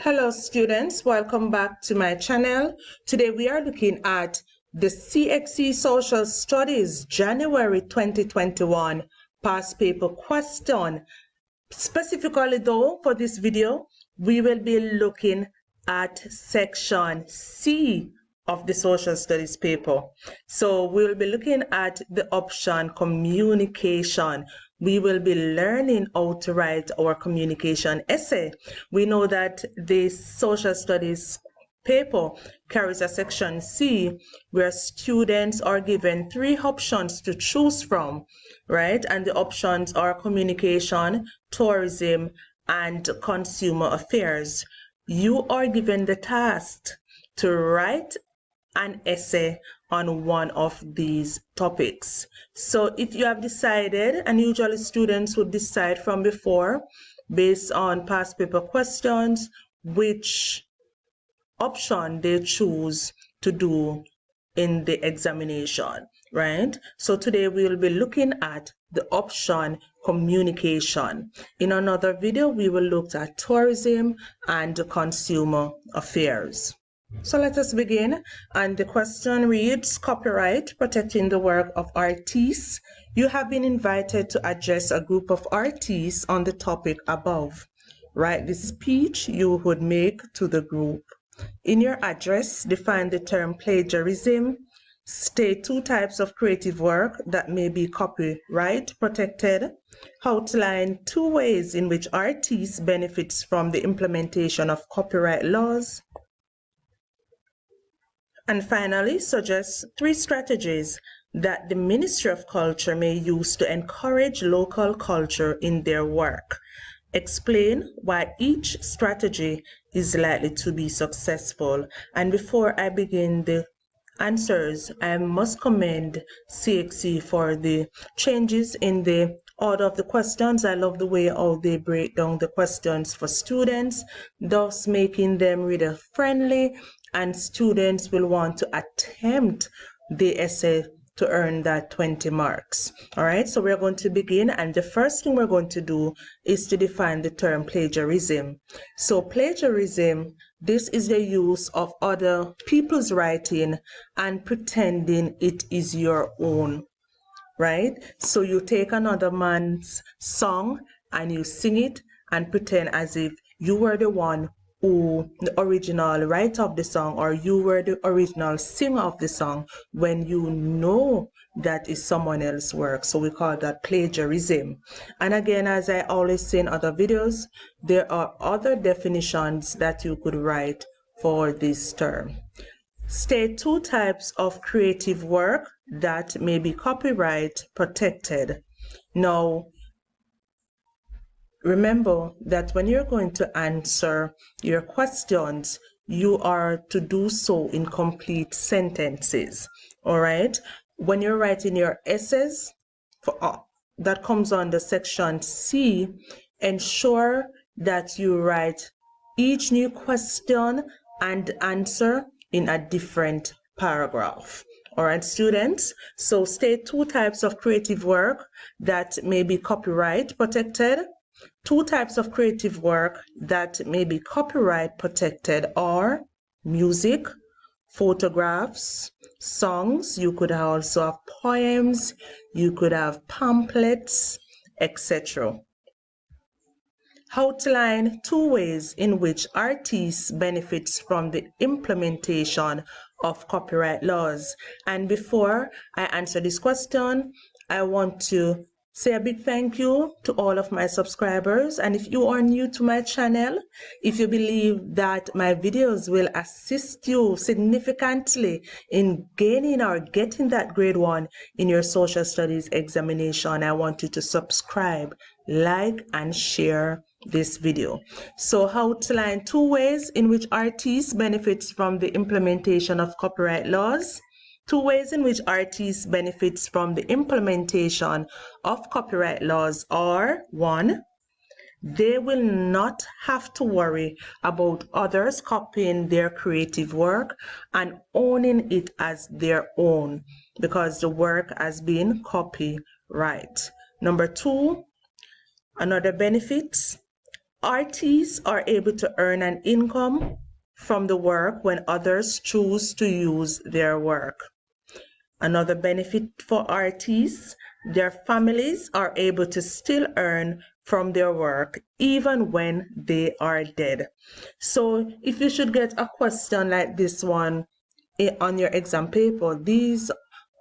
Hello students, welcome back to my channel. Today we are looking at the CXC Social Studies January 2021 past paper question. Specifically though, for this video, we will be looking at section C of the social studies paper. So we will be looking at the option communication. We will be learning how to write our communication essay. We know that the social studies paper carries a section C where students are given 3 options to choose from, right? And the options are communication, tourism, and consumer affairs. You are given the task to write an essay on one of these topics. So if you have decided, and usually students would decide from before based on past paper questions which option they choose to do in the examination, right? So today we will be looking at the option communication. In another video we will look at tourism and consumer affairs. So let us begin, and the question reads: copyright protecting the work of artists. You have been invited to address a group of artists on the topic above. Write the speech you would make to the group. In your address, define the term plagiarism. State 2 types of creative work that may be copyright protected. Outline 2 ways in which artists benefits from the implementation of copyright laws. And finally, suggest 3 strategies that the Ministry of Culture may use to encourage local culture in their work. Explain why each strategy is likely to be successful. And before I begin the answers, I must commend CXC for the changes in the order of the questions. I love the way how they break down the questions for students, thus making them reader friendly, and students will want to attempt the essay to earn that 20 marks. All right, so we're going to begin, and the first thing we're going to do is to define the term plagiarism. So plagiarism, this is the use of other people's writing and pretending it is your own, right? So you take another man's song and you sing it and pretend as if you were the one who the original writer of the song, or you were the original singer of the song, when you know that is someone else's work. So we call that plagiarism. And again, as I always say in other videos, there are other definitions that you could write for this term. State 2 types of creative work that may be copyright protected. Now, remember that when you're going to answer your questions, you are to do so in complete sentences. All right? When you're writing your essays, that comes under section C, ensure that you write each new question and answer in a different paragraph. All right, students? So state 2 types of creative work that may be copyright protected. 2 types of creative work that may be copyright protected are music, photographs, songs. You could also have poems, you could have pamphlets, etc. Outline 2 ways in which artists benefits from the implementation of copyright laws. And before I answer this question, I want to say a big thank you to all of my subscribers. And if you are new to my channel, if you believe that my videos will assist you significantly in gaining or getting that grade 1 in your social studies examination, I want you to subscribe, like, and share this video. So outline 2 ways in which artists benefits from the implementation of copyright laws. 2 ways in which artists benefits from the implementation of copyright laws are: 1, they will not have to worry about others copying their creative work and owning it as their own because the work has been copyright. Number 2, another benefit, Artists are able to earn an income from the work when others choose to use their work. Another benefit for artists, their families are able to still earn from their work even when they are dead. So if you should get a question like this one on your exam paper, this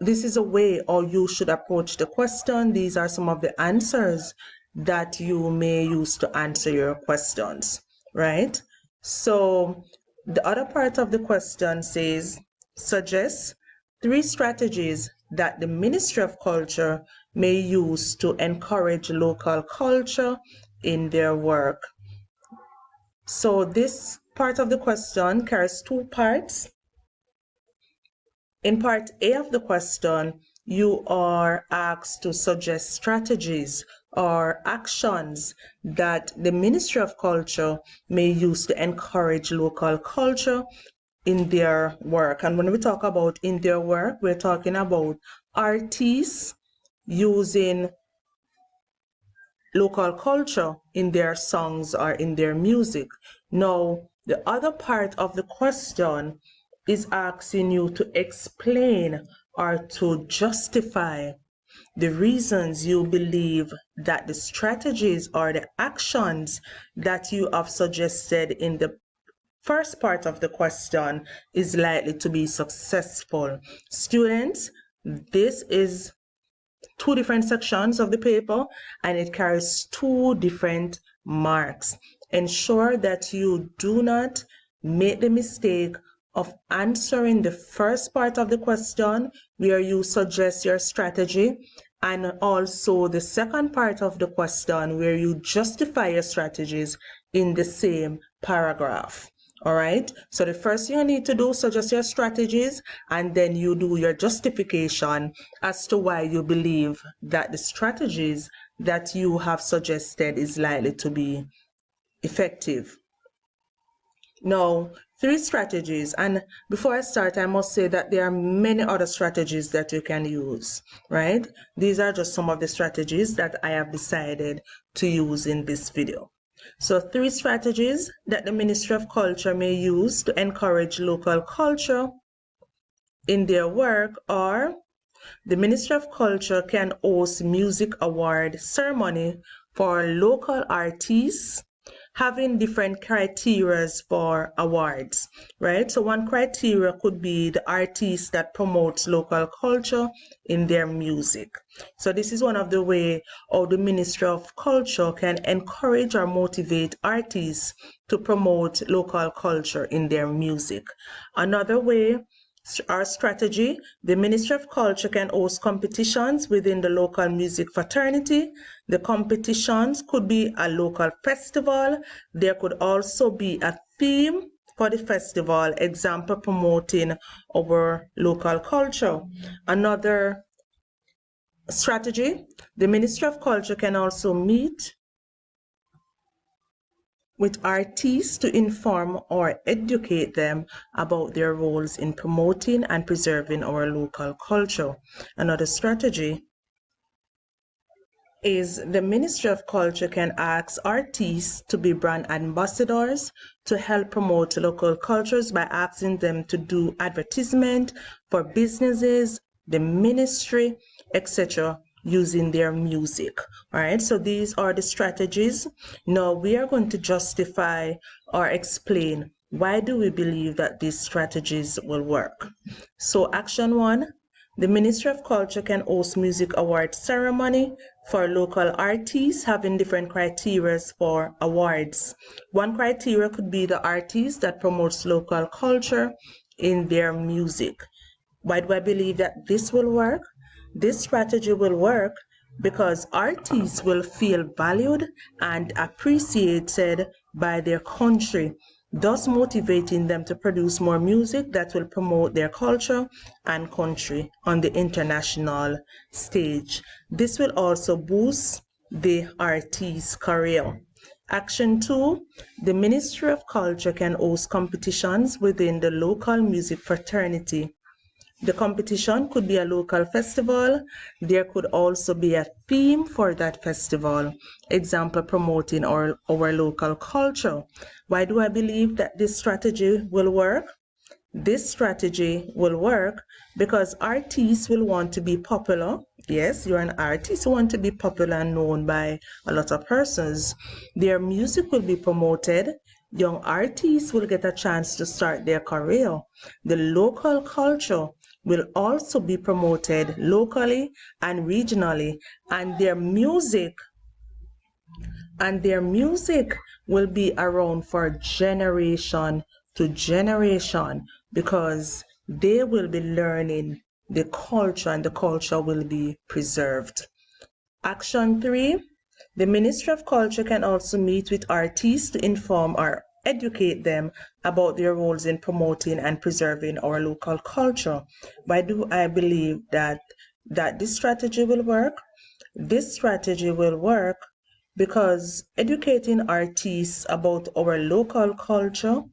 is a way or you should approach the question. These are some of the answers that you may use to answer your questions, right? So the other part of the question says, suggest 3 strategies that the Ministry of Culture may use to encourage local culture in their work. So this part of the question carries 2 parts. In part A of the question, you are asked to suggest strategies or actions that the Ministry of Culture may use to encourage local culture in their work. And when we talk about in their work, we're talking about artists using local culture in their songs or in their music. Now, the other part of the question is asking you to explain or to justify the reasons you believe that the strategies or the actions that you have suggested in the first part of the question is likely to be successful. Students, this is 2 different sections of the paper and it carries 2 different marks. Ensure that you do not make the mistake of answering the first part of the question where you suggest your strategy, and also the second part of the question where you justify your strategies in the same paragraph. All right, so the first thing you need to do, suggest your strategies, and then you do your justification as to why you believe that the strategies that you have suggested is likely to be effective. Now, 3 strategies, and before I start, I must say that there are many other strategies that you can use, right? These are just some of the strategies that I have decided to use in this video. So 3 strategies that the Ministry of Culture may use to encourage local culture in their work are: the Ministry of Culture can host music award ceremony for local artists, having different criteria for awards, right? So one criteria could be the artist that promotes local culture in their music. So this is one of the ways how the Ministry of Culture can encourage or motivate artists to promote local culture in their music. Another way, our strategy, the Ministry of Culture can host competitions within the local music fraternity. The competitions could be a local festival. There could also be a theme for the festival, example, promoting our local culture. Another strategy, the Ministry of Culture can also meet with artists to inform or educate them about their roles in promoting and preserving our local culture. Another strategy is the Ministry of Culture can ask artists to be brand ambassadors to help promote local cultures by asking them to do advertisement for businesses, the ministry, etc., using their music. All right, so these are the strategies. Now we are going to justify or explain why do we believe that these strategies will work. So action 1, the Ministry of Culture can host music award ceremony for local artists, having different criteria for awards. One criteria could be the artist that promotes local culture in their music. Why do I believe that this will work? This strategy will work because artists will feel valued and appreciated by their country, thus motivating them to produce more music that will promote their culture and country on the international stage. This will also boost the artist's career. Action 2, the Ministry of Culture can host competitions within the local music fraternity. The competition could be a local festival. There could also be a theme for that festival. Example, promoting our local culture. Why do I believe that this strategy will work? This strategy will work because artists will want to be popular. Yes, you're an artist, you want to be popular and known by a lot of persons. Their music will be promoted. Young artists will get a chance to start their career. The local culture will also be promoted locally and regionally, and their music will be around for generation to generation because they will be learning the culture and the culture will be preserved. Action 3. The Ministry of Culture can also meet with artists to inform or educate them about their roles in promoting and preserving our local culture. Why do I believe that this strategy will work? This strategy will work because educating artists about our local culture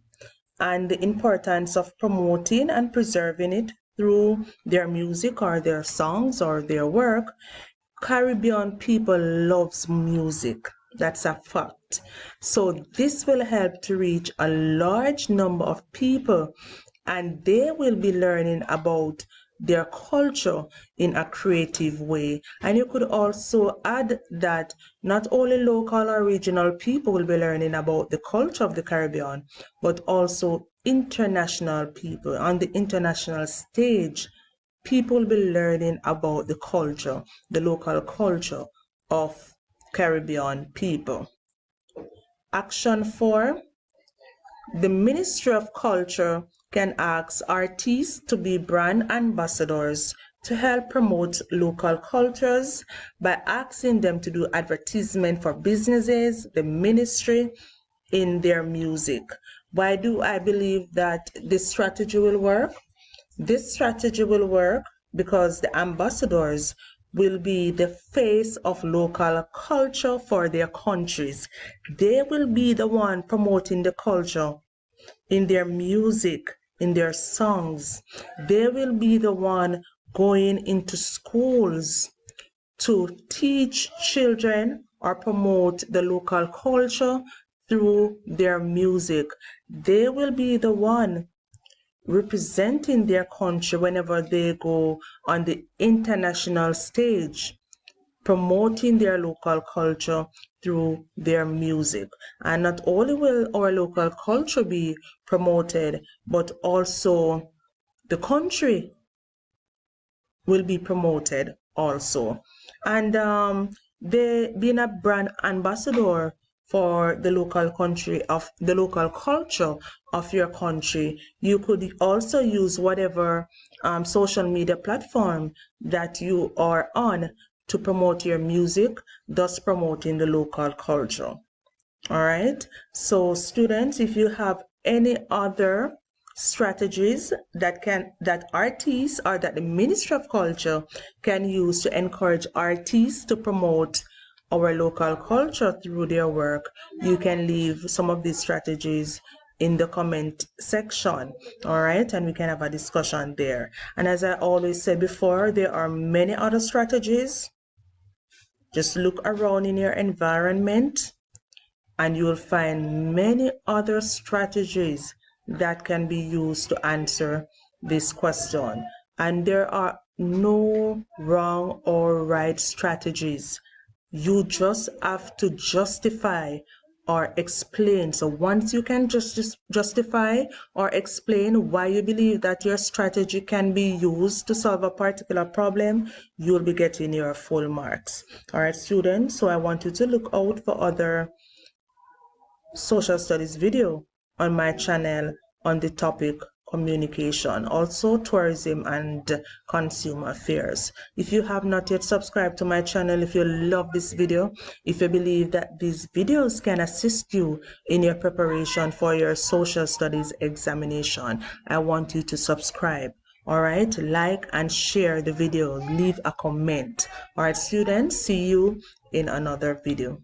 and the importance of promoting and preserving it through their music or their songs or their work. Caribbean people loves music. That's a fact. So this will help to reach a large number of people and they will be learning about their culture in a creative way. And you could also add that not only local or regional people will be learning about the culture of the Caribbean, but also international people on the international stage. People will be learning about the culture, the local culture of Caribbean people. Action 4. The Ministry of Culture can ask artists to be brand ambassadors to help promote local cultures by asking them to do advertisement for businesses, the ministry, in their music. Why do I believe that this strategy will work? This strategy will work because the ambassadors will be the face of local culture for their countries. They will be the one promoting the culture in their music, in their songs. They will be the one going into schools to teach children or promote the local culture through their music. They will be the one representing their country whenever they go on the international stage, promoting their local culture through their music. And not only will our local culture be promoted, but also the country will be promoted also. And they being a brand ambassador for the local country of the local culture of your country, you could also use whatever social media platform that you are on to promote your music, thus promoting the local culture. All right. So students, if you have any other strategies that artists or that the Ministry of Culture can use to encourage artists to promote our local culture through their work, you can leave some of these strategies in the comment section. All right, and we can have a discussion there. And as I always said before, there are many other strategies. Just look around in your environment and you will find many other strategies that can be used to answer this question. And there are no wrong or right strategies. You just have to justify or explain. So once you can just justify or explain why you believe that your strategy can be used to solve a particular problem, you'll be getting your full marks. All right, students, so I want you to look out for other social studies video on my channel on the topic communication, also tourism and consumer affairs. If you have not yet subscribed to my channel, if you love this video, if you believe that these videos can assist you in your preparation for your social studies examination, I want you to subscribe. All right, like and share the video, leave a comment. All right, students, see you in another video.